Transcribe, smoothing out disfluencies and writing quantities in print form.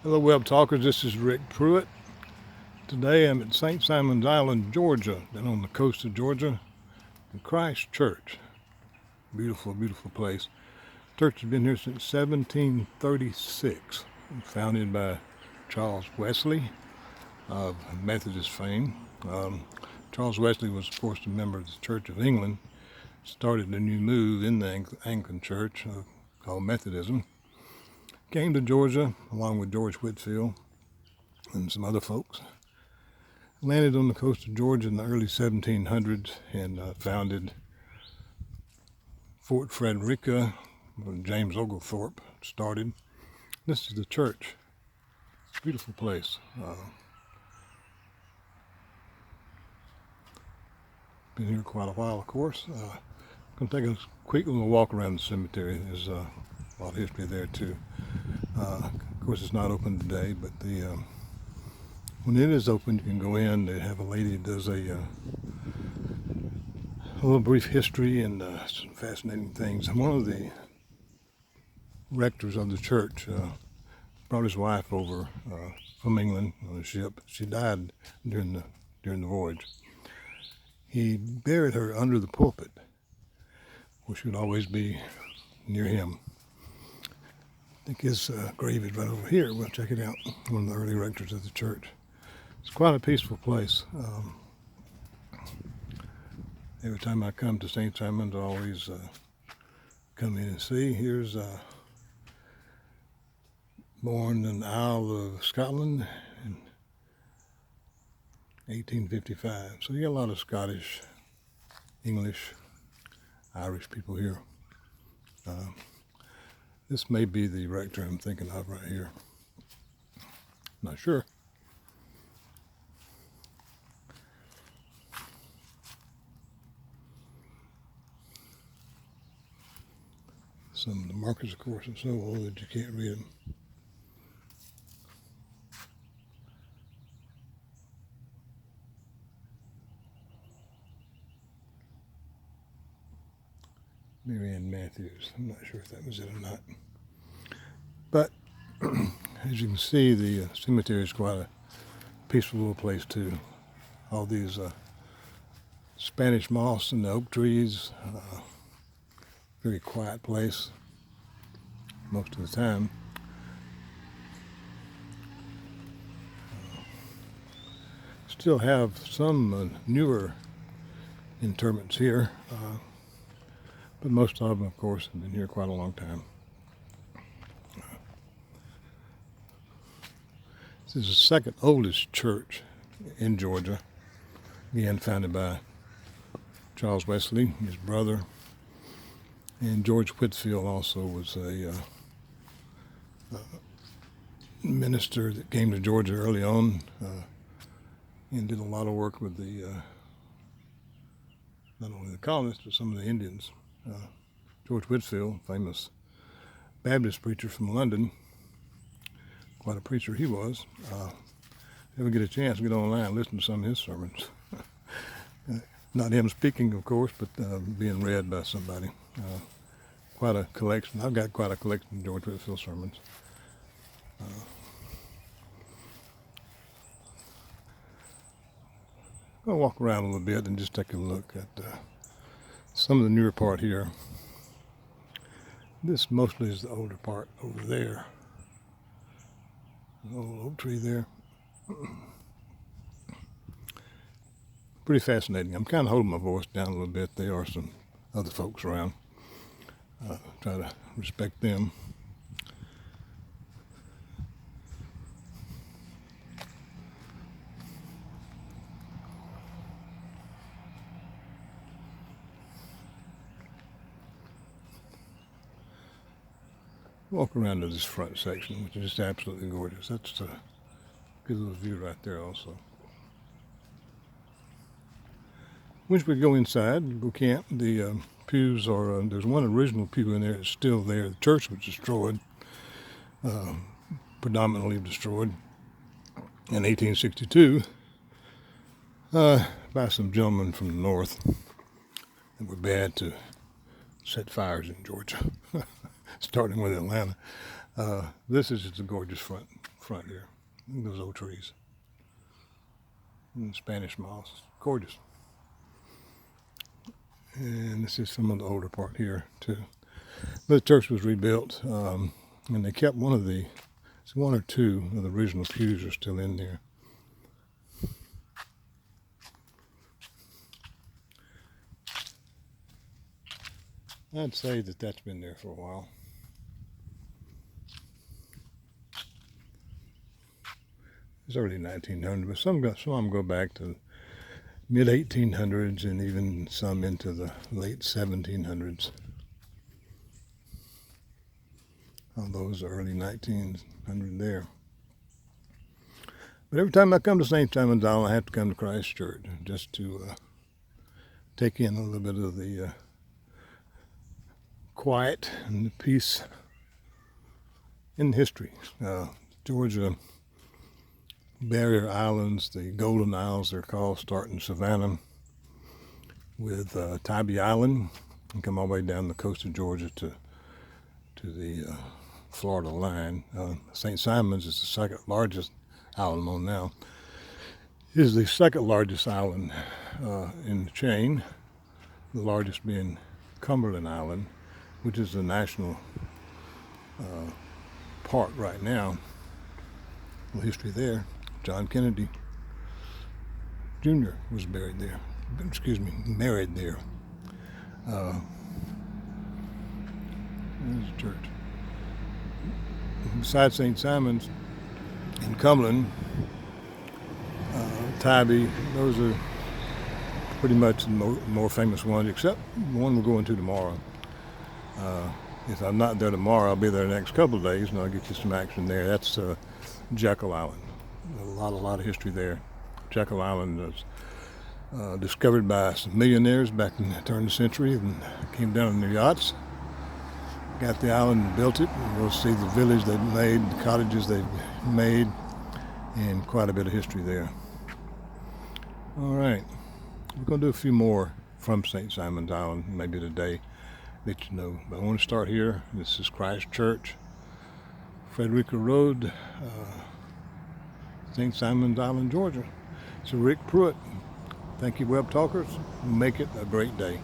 Hello Web Talkers, this is Rick Pruitt. Today I'm at St. Simon's Island, Georgia, down on the coast of Georgia, in Christ Church. Beautiful, beautiful place. Church has been here since 1736, founded by Charles Wesley of Methodist fame. Charles Wesley was, of course, a member of the Church of England, started a new move in the Anglican Church called Methodism. Came to Georgia along with George Whitefield and some other folks. Landed on the coast of Georgia in the early 1700s and founded Fort Frederica, where James Oglethorpe started. This is the church. It's a beautiful place. Been here quite a while, of course. Going to take a quick little walk around the cemetery. There's a lot of history there too. Of course, it's not open today, but when it is open, you can go in. They have a lady that does a little brief history and some fascinating things. And one of the rectors of the church brought his wife over from England on a ship. She died during the voyage. He buried her under the pulpit, which would always be near him. I think his grave is right over here. We'll check it out. One of the early rectors of the church. It's quite a peaceful place. Every time I come to St. Simon's, I always come in and see. Here's born in the Isle of Scotland in 1855. So you got a lot of Scottish, English, Irish people here. This may be the rector I'm thinking of right here. Not sure. Some of the markers, of course, are so old that you can't read them. Mary Ann Matthews. I'm not sure if that was it or not. But as you can see, the cemetery is quite a peaceful little place too. All these Spanish moss and the oak trees. Very quiet place most of the time. Still have some newer interments here. But most of them, of course, have been here quite a long time. This is the second oldest church in Georgia, again founded by Charles Wesley, his brother, and George Whitefield also was a minister that came to Georgia early on and did a lot of work with the not only the colonists but some of the Indians. George Whitefield, famous Baptist preacher from London, quite a preacher he was. Ever get a chance, get online and listen to some of his sermons. Not him speaking, of course, but being read by somebody. Quite a collection. I've got quite a collection of George Whitefield sermons. I'll walk around a little bit and just take a look at some of the newer part here. This mostly is the older part over there. An old oak tree there. Pretty fascinating. I'm kind of holding my voice down a little bit. There are some other folks around. Try to respect them. Walk around to this front section, which is just absolutely gorgeous. That's a good little view right there also. Once we go inside, go camp, the pews are, there's one original pew in there that's still there. The church was destroyed, predominantly destroyed in 1862 by some gentlemen from the north that were bad to set fires in Georgia, starting with Atlanta. This is just a gorgeous front front here. Look at those old trees. And Spanish moss. Gorgeous. And this is some of the older part here too. But the church was rebuilt, and they kept one or two of the original pews are still in there. I'd say that that's been there for a while. It's early 1900s, but some of them go back to mid 1800s and even some into the late 1700s. All those are early 1900s there. But every time I come to St. Simon's Island, I have to come to Christ Church just to take in a little bit of the quiet and the peace in history. Georgia barrier islands, the Golden Isles they're called, start in Savannah with Tybee Island and come all the way down the coast of Georgia to the Florida line. St. Simon's is the second largest island I'm on now. It is the second largest island in the chain, the largest being Cumberland Island, which is the national park right now. The history there. John Kennedy Jr. was married there. There's a church. Besides St. Simon's and Cumberland, Tybee, those are pretty much the more famous ones, except the one we're going to tomorrow. If I'm not there tomorrow, I'll be there the next couple of days, and I'll get you some action there. That's Jekyll Island. A lot of history there. Jekyll Island was discovered by some millionaires back in the turn of the century, and came down in their yachts, got the island and built it. And you'll see the village they've made, the cottages they've made, and quite a bit of history there. All right, we're going to do a few more from St. Simon's Island, maybe today, let you know. But I want to start here. This is Christ Church, Frederica Road, St. Simon's Island, Georgia. So Rick Pruitt. Thank you, Web Talkers. Make it a great day.